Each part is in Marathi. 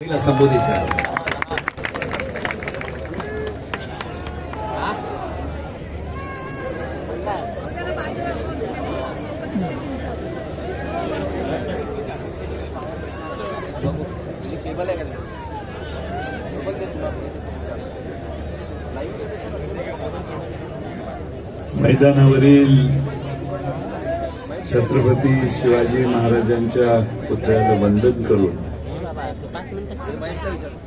संबोधित करा. मैदानावरील छत्रपती शिवाजी महाराजांच्या पुतळ्याला वंदन करून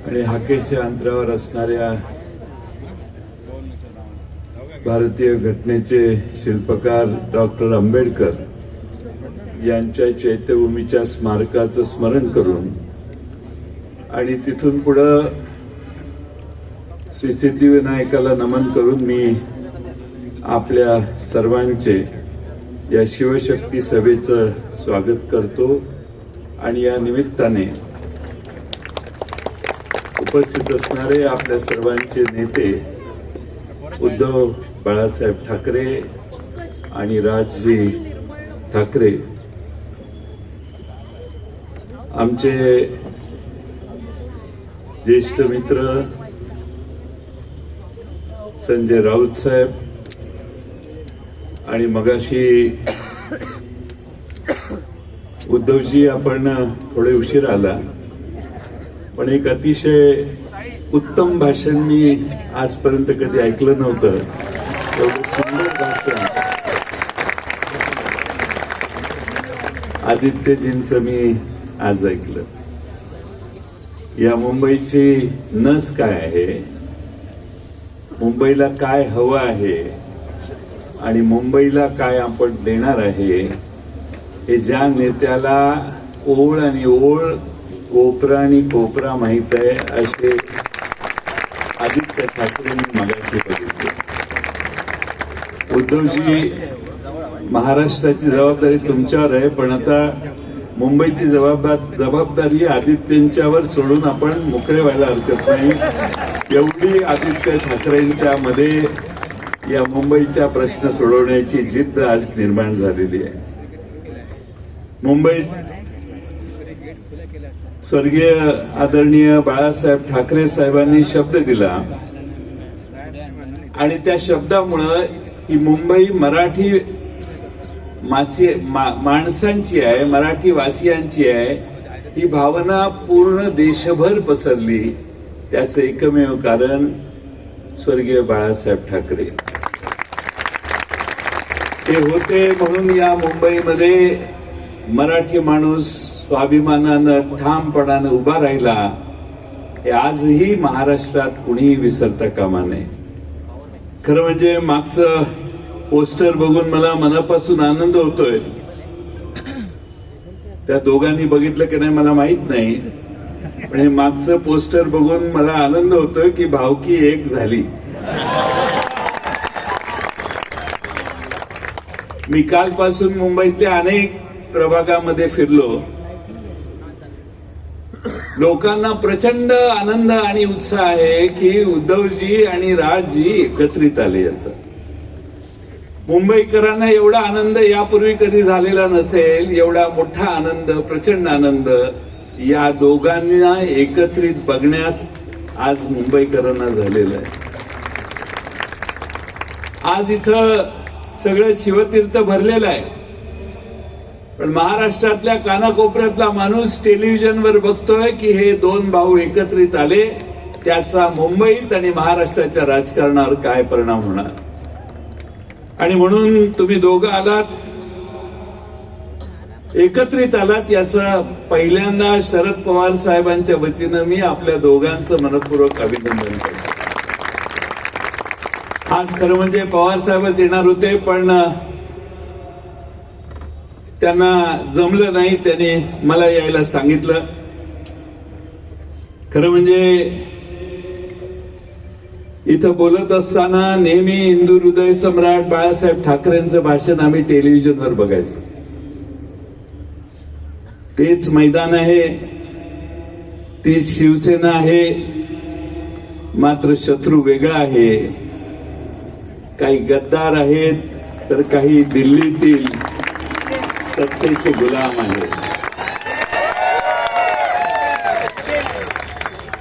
आणि हाकेच्या अंतरावर असणाऱ्या भारतीय घटनेचे शिल्पकार डॉक्टर आंबेडकर यांच्या चैत्यभूमीच्या स्मारकाचं स्मरण करून आणि तिथून पुढं श्री सिद्धिविनायकाला नमन करून मी आपल्या सर्वांचे या शिवशक्ती सभेचं स्वागत करतो. आणि या निमित्ताने उपस्थित असणारे आपल्या सर्वांचे नेते उद्धव बाळासाहेब ठाकरे आणि राजजी ठाकरे, आमचे ज्येष्ठ मित्र संजय राऊत साहेब, आणि मगाशी उद्धवजी आपण थोडे उशीर आला, पण एक अतिशय उत्तम भाषण मी आजपर्यंत कधी ऐकलं नव्हतं. एवढं सुंदर भाषण आदित्यजींचं मी आज ऐकलं. या मुंबईची नस काय आहे, मुंबईला काय हवं आहे आणि मुंबईला काय आपण देणार आहे, हे ज्या नेत्याला ओळ आणि ओळ, कोपरा आणि कोपरा माहित आहे, असे आदित्य ठाकरेंनी मगाशी बघितले. उद्धवजी, महाराष्ट्राची जबाबदारी तुमच्यावर आहे, पण आता मुंबईची जबाबदारी आदित्यंच्यावर सोडून आपण मोकळे व्हायला हरकत नाही. एवढी आदित्य ठाकरेंच्या मध्ये या मुंबईचा प्रश्न सोडवण्याची जिद्द आज निर्माण झालेली आहे. मुंबईत स्वर्गीय आदरणीय बाळासाहेब ठाकरे साहेबांनी शब्द दिला आणि त्या शब्दामुळं ही मुंबई मराठी माणसांची आहे, मराठी वासियांची आहे, ही भावना पूर्ण देशभर पसरली. त्याचं एकमेव कारण स्वर्गीय बाळासाहेब ठाकरे ते होते, म्हणून या मुंबईमध्ये मराठी माणूस स्वाभिमानानं ठामपणानं उभा राहिला. हे आजही महाराष्ट्रात कुणीही विसरता कामा नये. खरं म्हणजे मागचं पोस्टर बघून मला मनापासून आनंद होतोय. त्या दोघांनी बघितलं की नाही मला माहित नाही, पण हे मागचं पोस्टर बघून मला आनंद होतोय की भावकी एक झाली. मी कालपासून मुंबईतल्या अनेक प्रभागामध्ये फिरलो. लोकांना प्रचंड आनंद आणि उत्साह आहे की उद्धवजी आणि राजजी एकत्रित आले. याचा मुंबईकरांना एवढा आनंद यापूर्वी कधी झालेला नसेल. एवढा मोठा आनंद, प्रचंड आनंद या दोघांना एकत्रित बघण्यास आज मुंबईकरांना झालेलं आहे. आज इथं सगळं शिवतीर्थ भरलेलं आहे, पण महाराष्ट्रातल्या कानाकोपऱ्यातला माणूस टेलिव्हिजनवर बघतोय की हे दोन भाऊ एकत्रित आले, त्याचा मुंबईत आणि महाराष्ट्राच्या राजकारणावर काय परिणाम होणार. आणि म्हणून तुम्ही दोघं आलात, एकत्रित आलात, याचं पहिल्यांदा शरद पवार साहेबांच्या वतीनं मी आपल्या दोघांचं मनपूर्वक अभिनंदन करतो. आज खरं म्हणजे पवार साहेबच येणार होते, पण त्यांना जमलं नाही, त्याने मला यायला सांगितलं. खरं म्हणजे इथं बोलत असताना नेहमी हिंदू हृदय सम्राट बाळासाहेब ठाकरेंचं भाषण आम्ही टेलिव्हिजनवर बघायचो. तेच मैदान आहे, तीच शिवसेना आहे, मात्र शत्रू वेगळा आहे. काही गद्दार आहेत तर काही दिल्लीतील सत्तेचे गुलाम आहेत.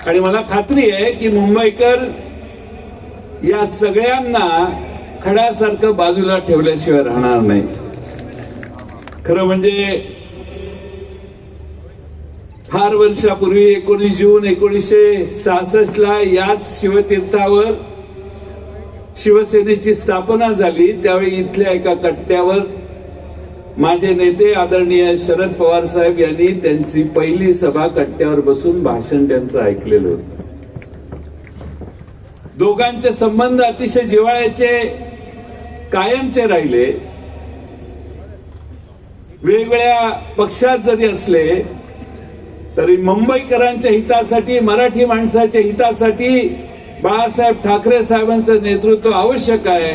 आणि मला खात्री आहे की मुंबईकर या सगळ्यांना खड्यासारखं बाजूला ठेवल्याशिवाय राहणार नाही. खरं म्हणजे फार वर्षापूर्वी 19 जून 1966 ला याच शिवतीर्थावर शिवसेनेची स्थापना झाली. त्यावेळी इथल्या एका कट्ट्यावर माझे नेते आदरणीय शरद पवार साहेब यांनी त्यांची पहिली सभा कट्ट्यावर बसून भाषण त्यांचं ऐकलेलं होतं. दोघांचे संबंध अतिशय जिव्हाळ्याचे कायमचे राहिले. वेगवेगळ्या पक्षात जरी असले तरी मुंबईकरांच्या हितासाठी, मराठी माणसाच्या हितासाठी बाळासाहेब ठाकरे साहेबांचं नेतृत्व आवश्यक आहे,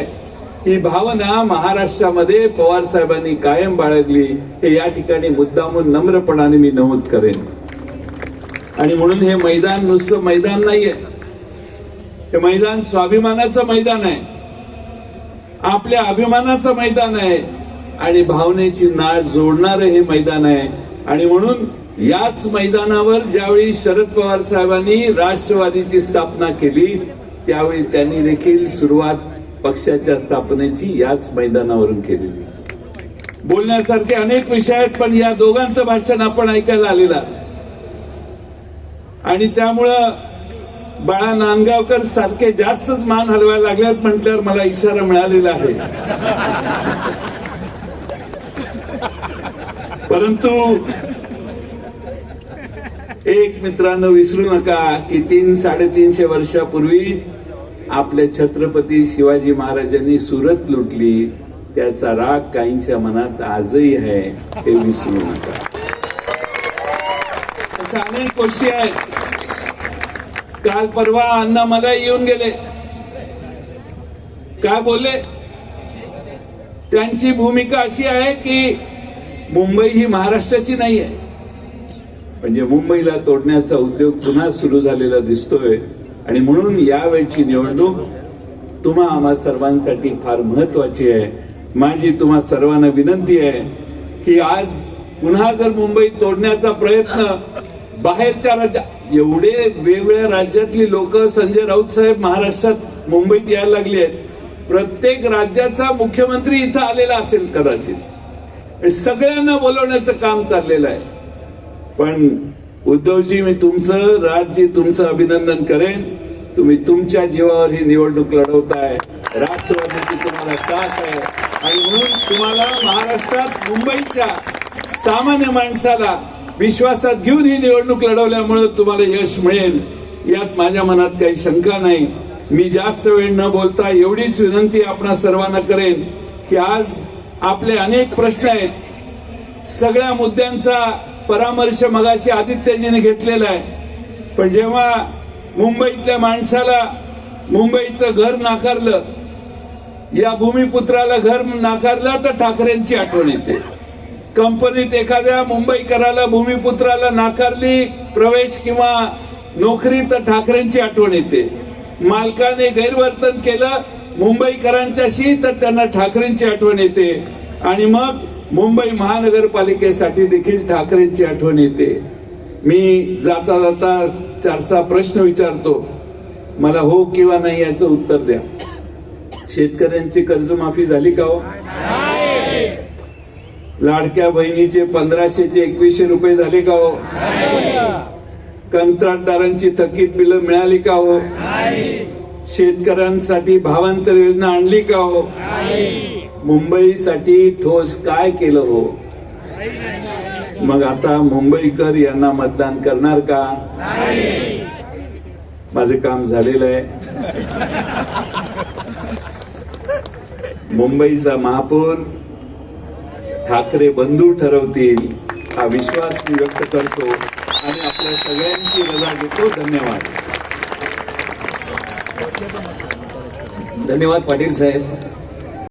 ही भावना महाराष्ट्रामध्ये पवार साहेबांनी कायम बाळगली. हे या ठिकाणी मुद्दामून नम्रपणाने मी नमूद करेन. आणि म्हणून हे मैदान नुसतं मैदान नाहीये, हे मैदान स्वाभिमानाचं मैदान आहे, आपल्या अभिमानाचं मैदान आहे आणि भावनेची नाळ जोडणारं हे मैदान आहे. आणि म्हणून याच मैदानावर ज्यावेळी शरद पवार साहेबांनी राष्ट्रवादीची स्थापना केली त्यावेळी त्यांनी देखील सुरुवात पक्षाच्या स्थापनेची याच मैदानावरून केलेली. बोलण्यासारखे अनेक विषय आहेत, पण या दोघांचं भाषण आपण ऐकायला आलेलं आणि त्यामुळं बाळा नांदगावकर सारखे जास्तच मान हलवायला लागल्यात म्हटल्यावर मला इशारा मिळालेला आहे. परंतु एक मित्रांनो विसरू नका की 300-350 वर्षापूर्वी आपल्या छत्रपती शिवाजी महाराजांनी सुरत लुटली, त्याचा राग काहींच्या मनात आजही आहे, हे विसरू नका. अशा अनेक गोष्टी आहेत. काल परवा अण्णा मला येऊन गेले, काय बोलले, त्यांची भूमिका अशी आहे की मुंबई ही महाराष्ट्राची नाही आहे, म्हणजे मुंबईला तोडण्याचा उद्योग पुन्हा सुरू झालेला दिसतोय. आणि म्हणून यावेळची निवडणूक तुम्हा आम्हा सर्वांसाठी फार महत्वाची आहे. माझी तुम्हा सर्वांना विनंती आहे की आज पुन्हा जर मुंबई तोडण्याचा प्रयत्न बाहेरच्या राज्यात, एवढे वेगवेगळ्या राज्यातली लोक, संजय राऊत साहेब महाराष्ट्रात मुंबईत यायला लागली आहेत, प्रत्येक राज्याचा मुख्यमंत्री इथं आलेला असेल कदाचित, सगळ्यांना बोलवण्याचं काम चाललेलं आहे. पण उद्धवजी, मी तुमचं, राजजी, तुमचं अभिनंदन करेन. तुम्ही तुमच्या जीवावर ही निवडणूक लढवताय, राष्ट्रवादीची तुम्हाला साथ आहे आणि म्हणून तुम्हाला महाराष्ट्रात मुंबईच्या सामान्य माणसाला विश्वासात घेऊन ही निवडणूक लढवल्यामुळे तुम्हाला यश मिळेल, यात माझ्या मनात काही शंका नाही. मी जास्त वेळ न बोलता एवढीच विनंती आपणा सर्वांना करेन की आज आपले अनेक प्रश्न आहेत, सगळ्या मुद्द्यांचा परामर्श मगाशी आदित्यजीने घेतलेला आहे. पण जेव्हा मुंबईतल्या माणसाला मुंबईचं घर नाकारलं, या भूमिपुत्राला घर नाकारलं, तर ठाकरेंची आठवण येते. कंपनीत एखाद्या मुंबईकराला, भूमिपुत्राला नाकारली प्रवेश किंवा नोकरी, तर ठाकरेंची आठवण येते. मालकाने गैरवर्तन केलं मुंबईकरांच्याशी, तर त्यांना ठाकरेंची आठवण येते. आणि मग मुंबई महानगरपालिकेसाठी देखील ठाकरेंची आठवण येते. मी जाता जाता 4-6 प्रश्न विचारतो, मला हो किंवा नाही याचं उत्तर द्या. शेतकऱ्यांची कर्जमाफी झाली का हो? लाडक्या बहिणीचे 1500चे 2100 रुपये झाले का हो? कंत्राटदारांची थकीत बिलं मिळाली का हो? शेतकऱ्यांसाठी भावांतर योजना आणली का हो? मुंबईसाठी ठोस काय केलं हो? मग आता मुंबईकर यांना मतदान करणार का? माझं काम झालेलं आहे. मुंबईचा महापौर ठाकरे बंधू ठरवतील, हा विश्वास मी व्यक्त करतो आणि आपल्या सगळ्यांची रजा घेतो. धन्यवाद. धन्यवाद पाटील साहेब.